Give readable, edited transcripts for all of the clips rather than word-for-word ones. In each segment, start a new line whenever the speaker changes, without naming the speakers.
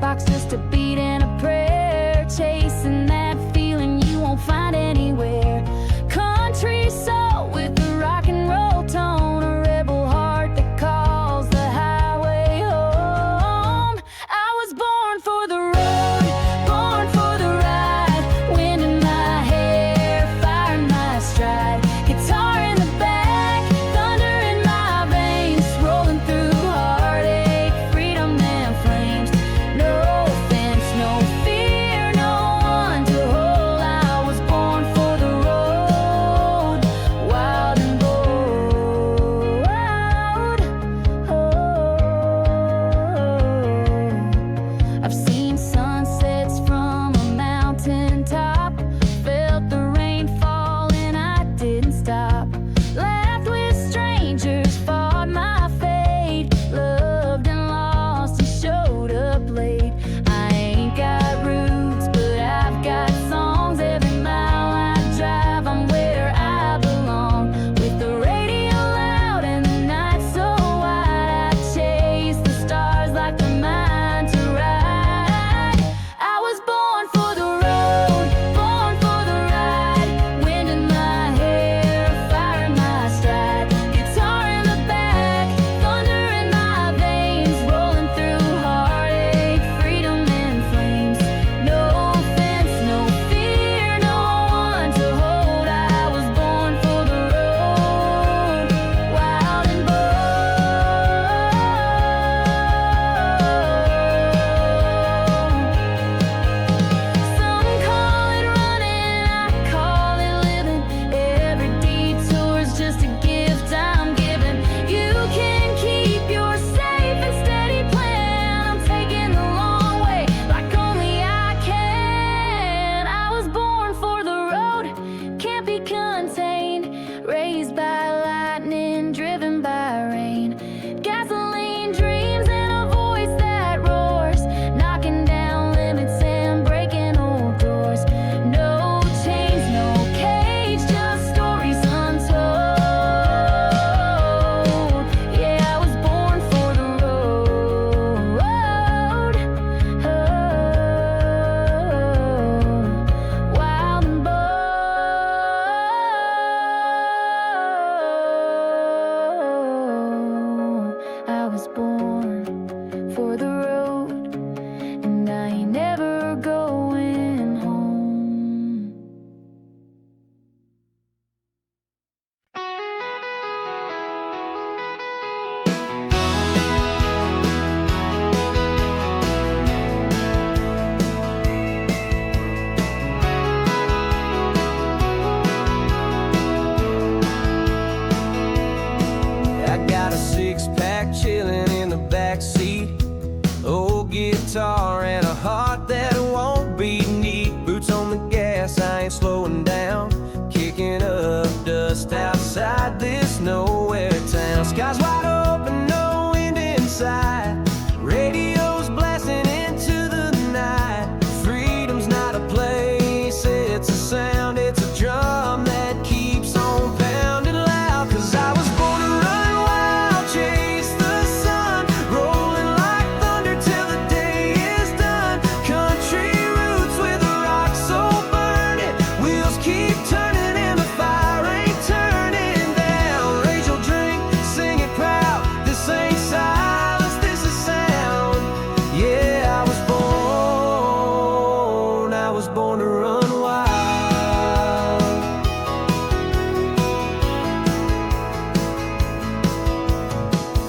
jukebox, just a beat and a prayer, chasing that feeling you won't find anywhere. Country soul with a rock and roll tone, a rebel heart that calls the highway home. I was born for the road, born for the ride, wind in my hair, fire in my stride, guitar in the back, thunder in my veins, rolling through heartache, freedom and flames. No fence, no fear, no one to hold. I was born for the road, wild and bold. I've seen sunsets from a mountaintop, felt the rain fall and I didn't stop. Laughed with strangers, fought my fate, loved and lost and showed up late. I ain't got roots, but I've got songs. Every mile I drive, I'm where I belong. With the radio loud and the night so wide, I chase the stars like they're mine to ride. I was born for the road, born for the ride, wind in my hair, fire in my stride, guitar in the back, thunder in my veins, rolling through heartache, freedom and flames. No fence, no fear, no one to hold. I was born for the road, wild and bold. Some call it running, I call it living. Every detour's just a gift I'm giving. You can keep your safe and steady plan. I'm taking the long way like only I can. I was born for the road, can't be contained. Raised by lightning, driven by rain. Gasoline dreams and a voice that roars, knocking down limits and breaking old doors. No chains, no cage, just stories untold. Yeah, I was born for the road, wild and bold. I was born for the road, and I ain't never going home.
I got a six-pack chilling in the back seat, old guitar and a heart that won't beat neat. Boots on the gas, I ain't slowing down, kicking up dust outside this nowhere town. Sky's wide open, no wind inside, radio's blasting into the night. Freedom's not a place, it's a sound, it's a drum that keeps on pounding loud. 'Cause I was born to run wild, chase the sun, rolling like thunder till the day is done. Country roots with a rock soul burning, wheels keep turning and the fire ain't turning down. Raise your drink, sing it proud, this ain't silence, this is sound. Yeah, I was born to run wild.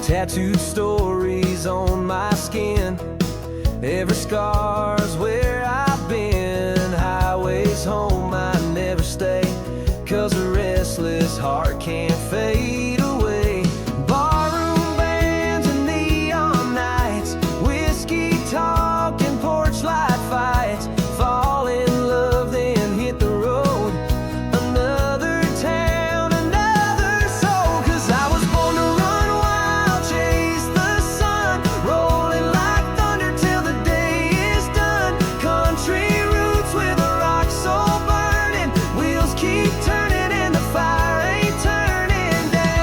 Tattooed stories on my skin, every scar's where I've been. Highways home, I never stay, 'cause a restless heart can't fade away. Barroom bands and neon nights, whiskey talk and porch light fights. Fall in love, then hit the road, another town, another soul. 'Cause I was born to run wild, chase the sun, rolling like thunder till the day is done. Country roots with a rock soul burning, wheels keep turning and the fire ain't turning down.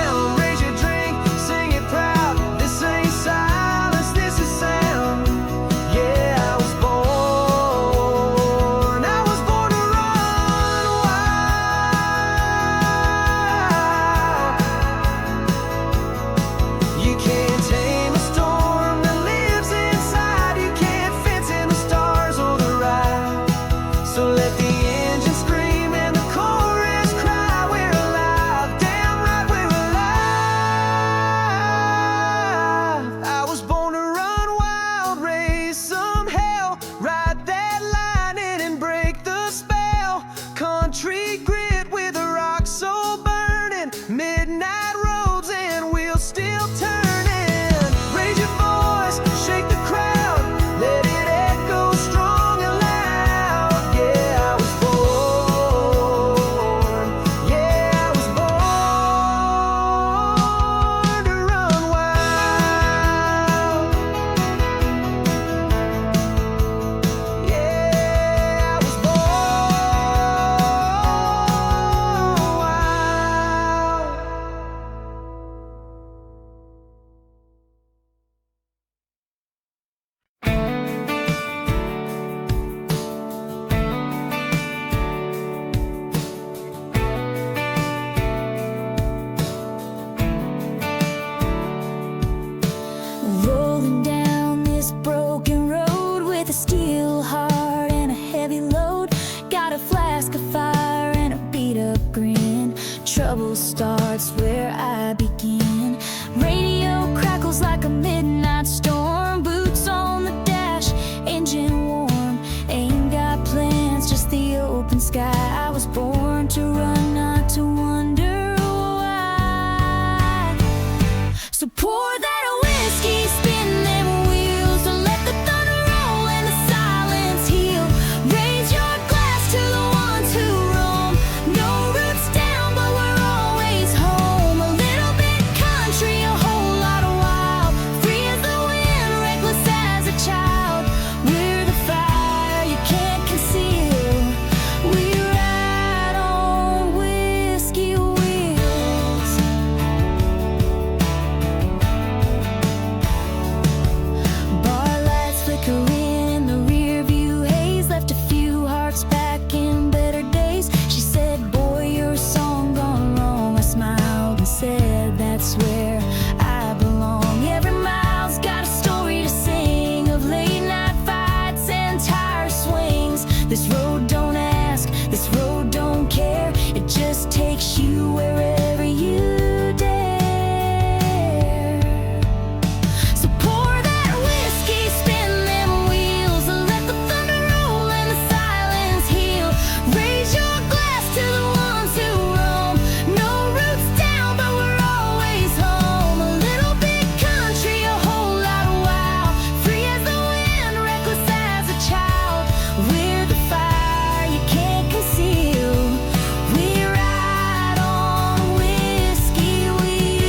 This road don't ask, this road don't care. It just takes you wherever you dare. So pour that whiskey, spin them wheels, let the thunder roll and the silence heal. Raise your glass to the ones who roam. No roots down, but we're always home. A little bit country, a whole lot of wild. Free as the wind, reckless as a child. We're the fire you can't conceal. We ride on whiskey wheels.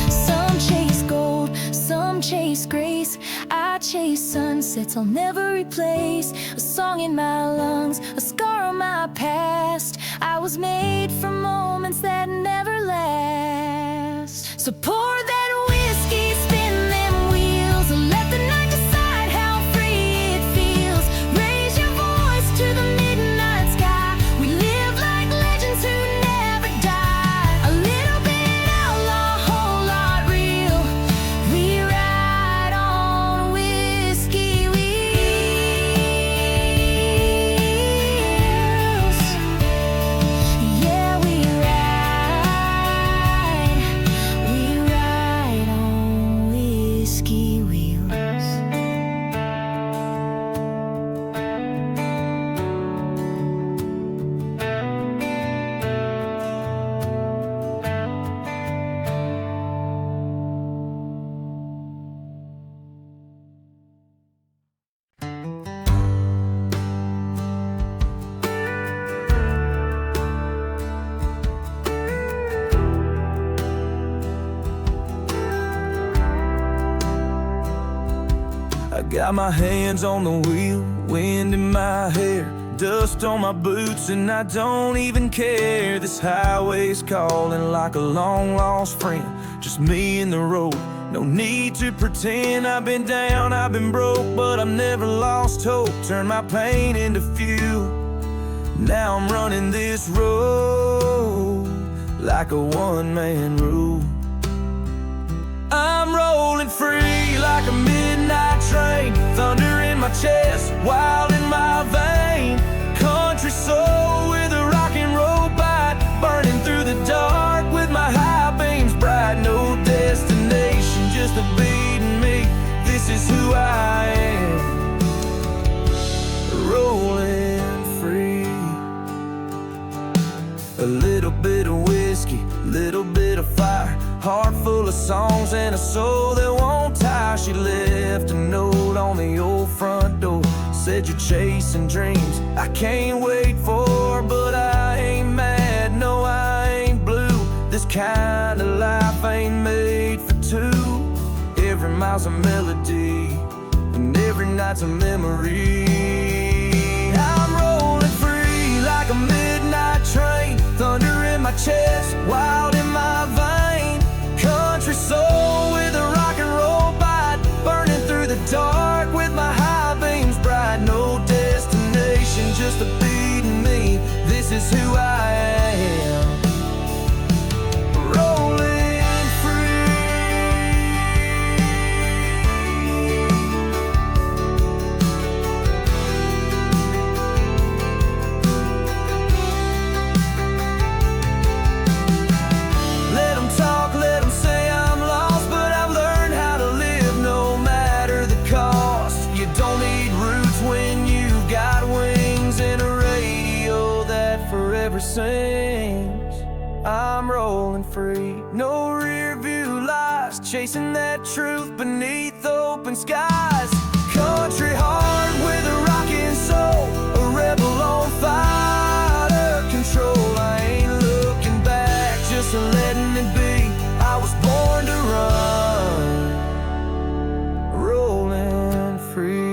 Some chase gold, some chase grace. I chase sunsets I'll never replace. A song in my lungs, a scar on my past. I was made for moments that never last. So pour that whiskey, spin them wheels, and let the night decide how free it feels. Raise your voice to the midnight sky. We live like legends who never die. A little bit outlaw, a whole lot real. We ride on whiskey wheels. Yeah, we ride on whiskey wheels.
I got my hands on the wheel, wind in my hair, dust on my boots, and I don't even care. This highway's calling like a long lost friend, just me and the road. No need to pretend. I've been down, I've been broke, but I've never lost hope. Turn my pain into fuel. Now I'm running this road like a one-man rule. I'm rolling free like a midnight train, thunder in my chest, wild in my vein. Country soul with a rock and roll bite, burning through the dark with my high beams bright. No destination, just a beat in me. This is who I am, rolling free. A little bit of whiskey, little bit of fire, heart full of songs and a soul that won't tire. She left a note on the old front door, said you're chasing dreams I can't wait for. But I ain't mad, no I ain't blue. This kind of life ain't made for two. Every mile's a melody and every night's a memory. I'm rolling free like a midnight train, thunder in my chest, wild in my vein. Country soul with a rock and roll bite, burning through the dark with my high beams bright. No destination, just a beat in me. This is who I am, rolling free. Let 'em talk, let 'em say I'm lost, but I've learned how to live no matter the cost. You don't need roots when you've got wings and a radio that forever sings. I'm rolling free, no rear view lies, chasing that truth beneath open skies. Country heart with a rockin' soul, a rebel on fire, control. I ain't looking back, just letting it be. I was born to run, rolling free.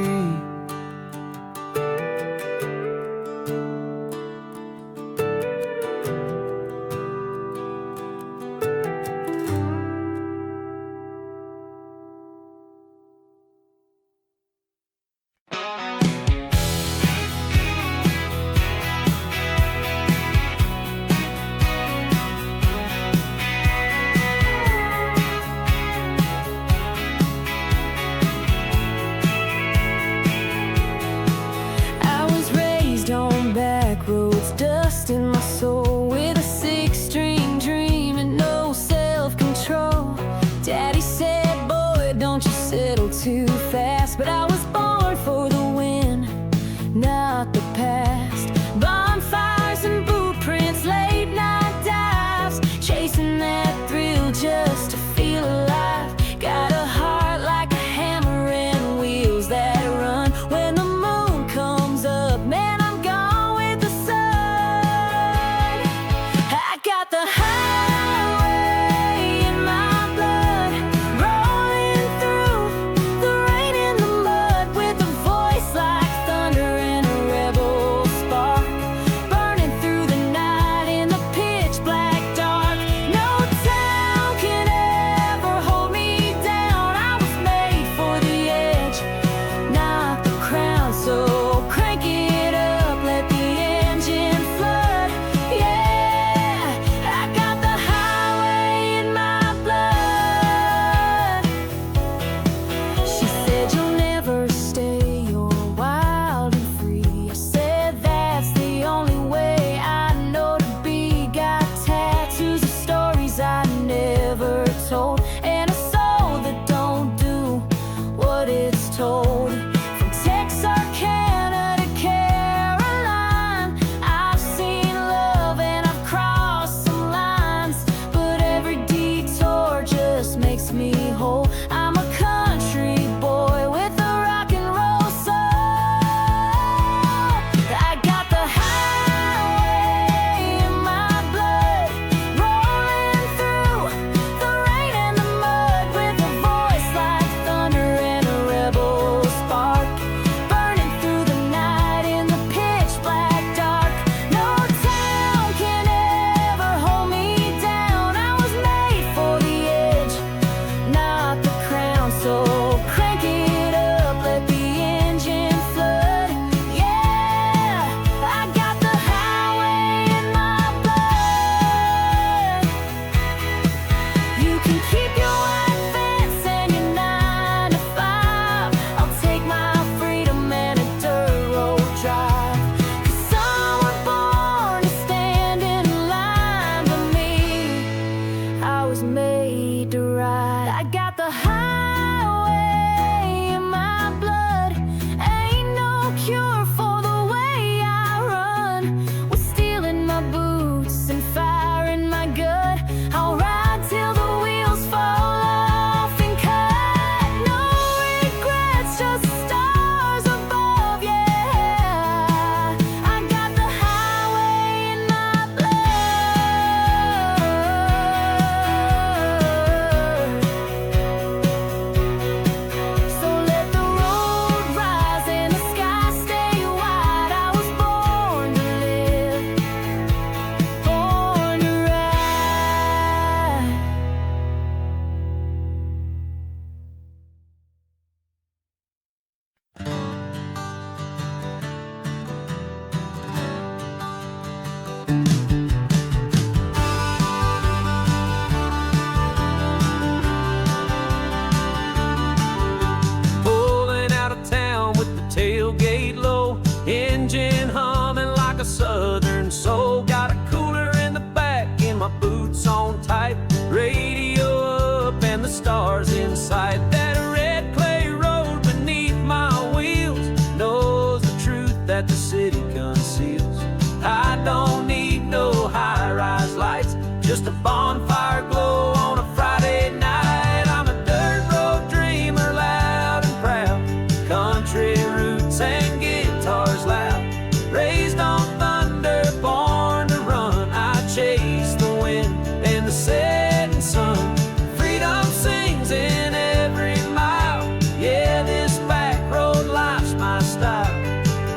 stars in sight. That red clay road beneath my wheels knows the truth that the city conceals. I don't need no high-rise lights, just a bonfire glow on a Friday night. I'm a dirt road dreamer, loud and proud, country roots and guitars loud. Raised on thunder, born to run. I chase the wind and the setting sun. Freedom sings in every mile. Yeah, this back road life's my style.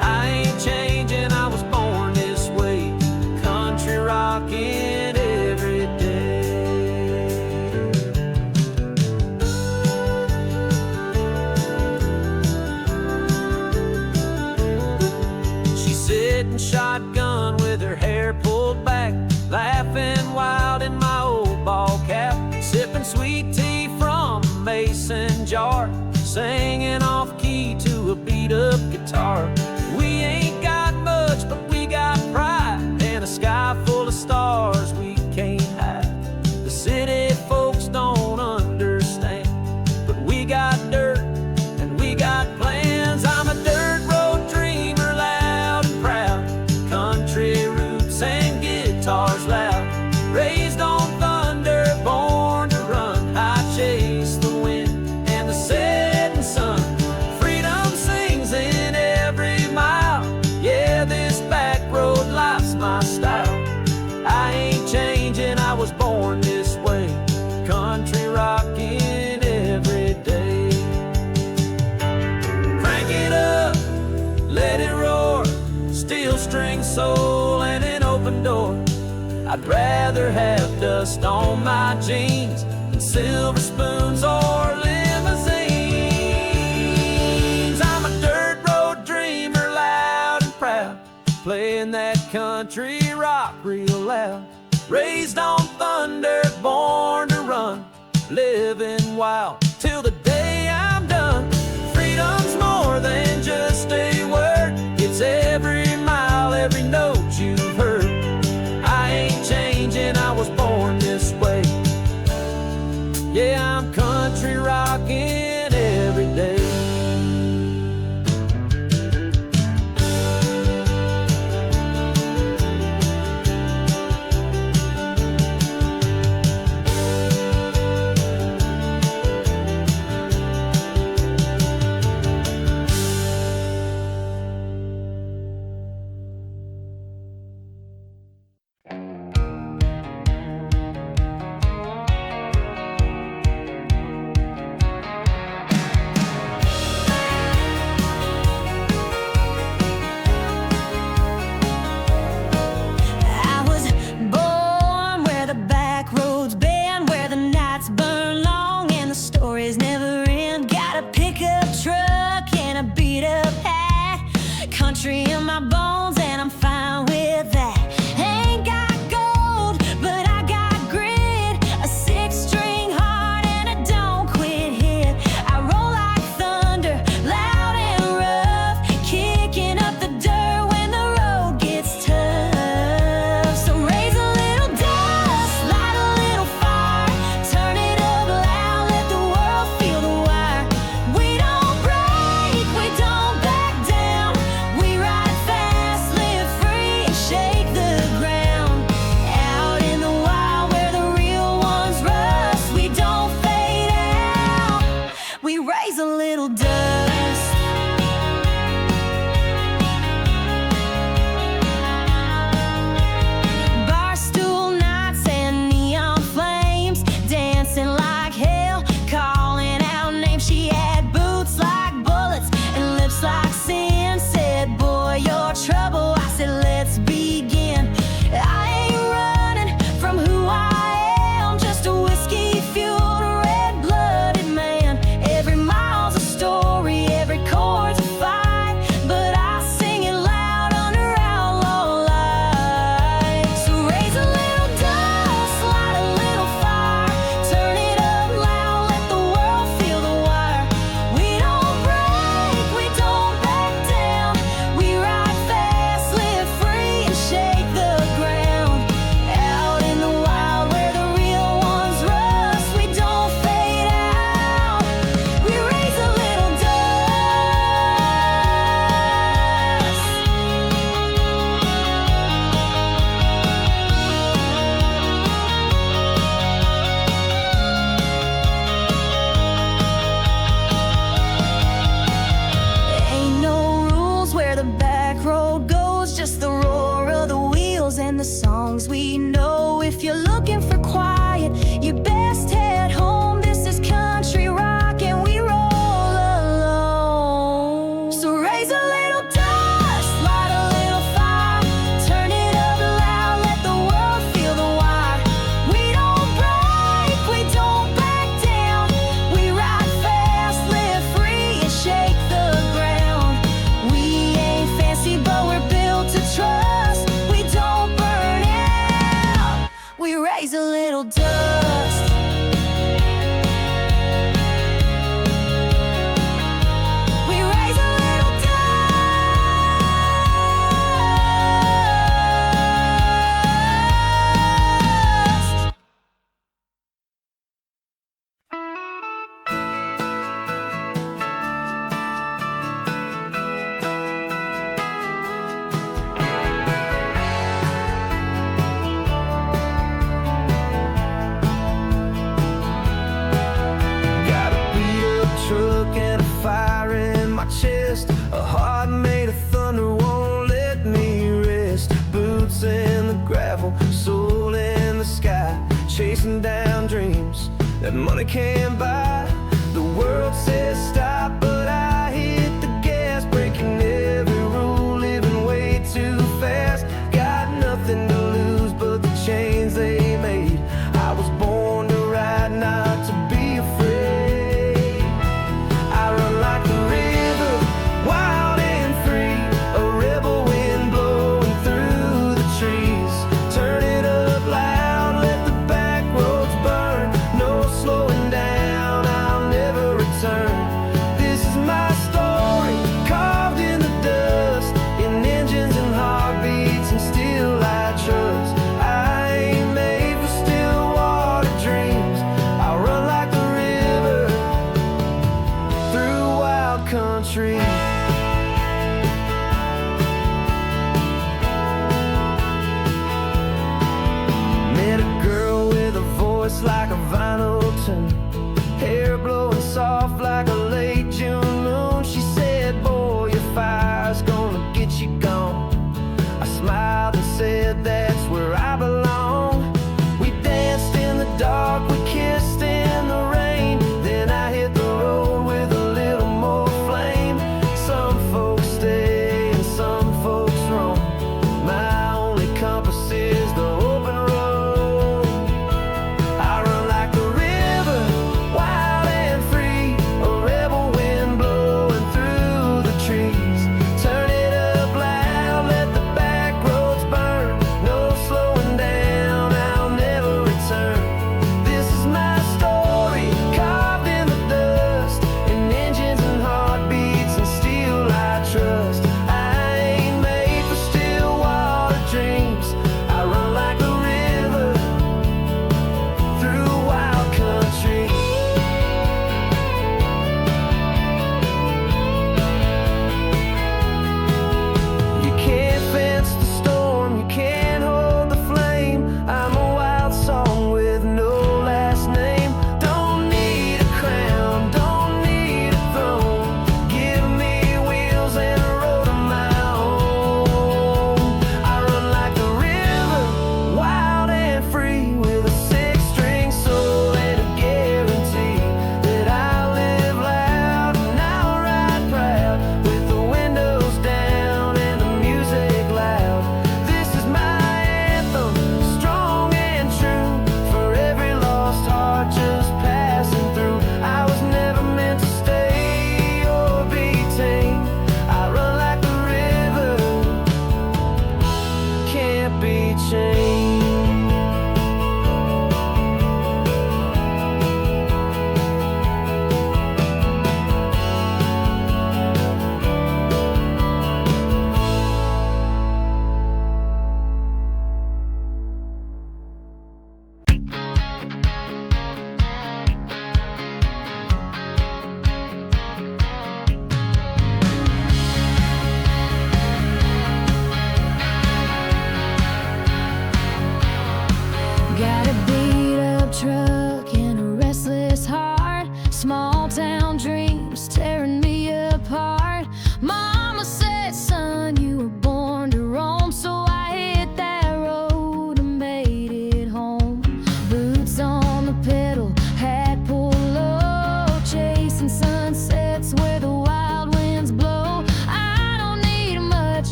I ain't changing, I was born this way. Country rockin' every day. She's sitting shotgun with her hair pulled back, laughing wild in my old ball cap, sipping sweet tea from a mason jar, singing off key to a beat up guitar. We ain't got much, but we got pride, and a sky full of stars we can't hide. The city folks don't understand, but we got dirt and we got plans. I'm a dirt road dreamer, loud and proud, country roots and guitars loud. Raised on thunder, born to run. I chase the wind and the setting sun. Freedom sings in every mile. Yeah, this back road life's my style. I ain't changing, I was born this way. Country rockin' every day. Crank it up, let it roar, steel string soul and an open door. I'd rather have dust on my jeans than silver spoons or limousines. I'm a dirt road dreamer, loud and proud, playing that country rock real loud. Raised on thunder, born to run, living wild till the day I'm done. Freedom's more than just a word, it's every mile, every note you've heard. I ain't changing, I was born this way. Yeah, I'm country rockin' every day. chest. A heart made of thunder won't let me rest. Boots in the gravel, soul in the sky, chasing down dreams that money can't buy. The world says stop, but I hit the gas, breaking every rule, living way too fast. Got nothing to lose but the chains they made. I was born to ride, not to be afraid. I run like the river, wild and free, a rebel wind blowing through the trees. Turn it up loud, let the back roads burn, no slowing down.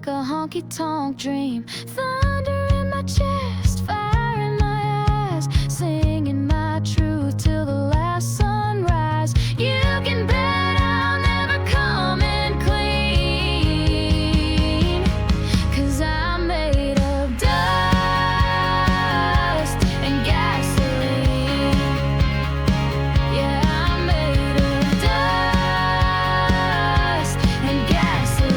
like a honky-tonk dream. Thunder in my chest, fire in my eyes, singing my truth till the last sunrise. You can bet I'll never come in clean, 'cause I'm made of dust and gasoline. Yeah, I'm made of dust and gasoline.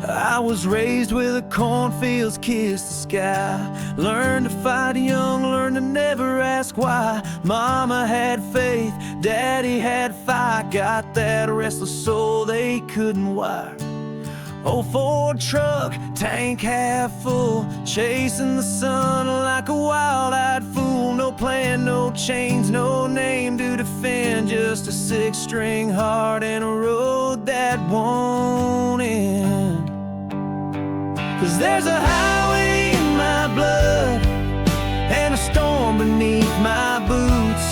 I was raised with a cornfield's kiss the sky. Learned to fight young, learned to never ask why. Mama had faith, daddy had fire. Got that restless soul they couldn't wire. Old Ford truck, tank half full, chasing the sun like a wild-eyed fool. No plan, no chains, no name to defend, just a six-string heart and a road that won't end. 'Cause there's a highway in my blood and a storm beneath my boots.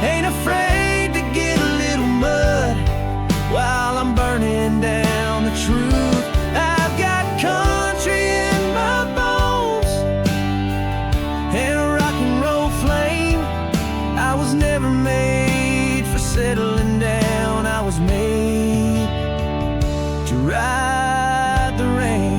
Ain't afraid to get a little mud while I'm burning down the truth. I've got country in my bones and a rock and roll flame. I was never made for settling down. I was made to ride the rain.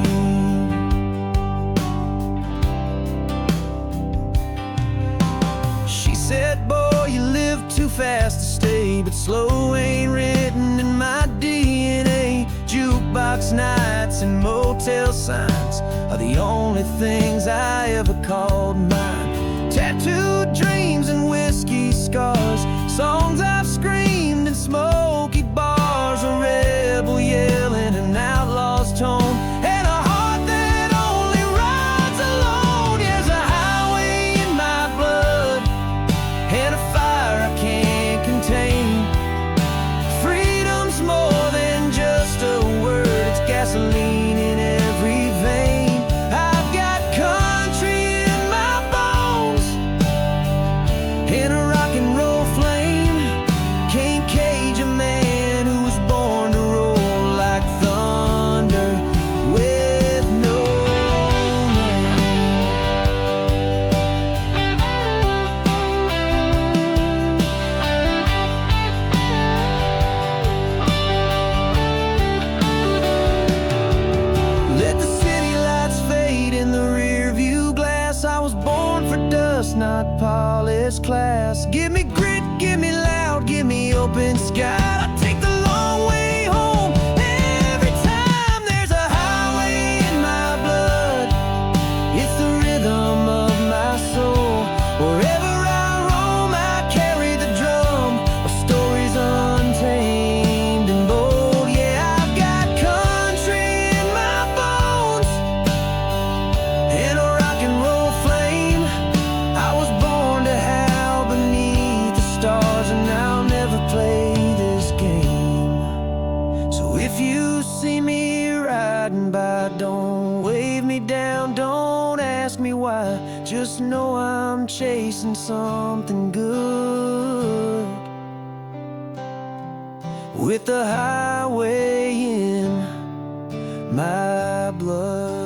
She said, boy, you live too fast to stay, but slow ain't written in my DNA. Jukebox nights and motel signs are the only things I ever called mine. Tattooed dreams and whiskey scars, songs I've screamed in smoky bars, a rebel yelling an outlaw's tone, and a heart that only rides alone. There's a highway in my blood and a fire I can't contain. Freedom's more than just a word, it's gasoline in every vein. I've got country in my bones and a rock and roll flame. Can't cage a man who was born to roll like thunder with no name. Let the city lights fade in the rear view glass. I was born for dust, not polished class. Give me grit, give me loud, give me open sky. I take the long way home every time. There's a highway in my blood, it's the rhythm of my soul. Wherever I roam, I carry the drum of stories untamed and bold. Yeah, I've got country in my bones and a rock and roll flame. I was born to howl beneath the stars, and I'll never play this game. So if you see me riding by, don't wave me down, don't ask me why. Just know I'm chasing something good with the highway in my blood.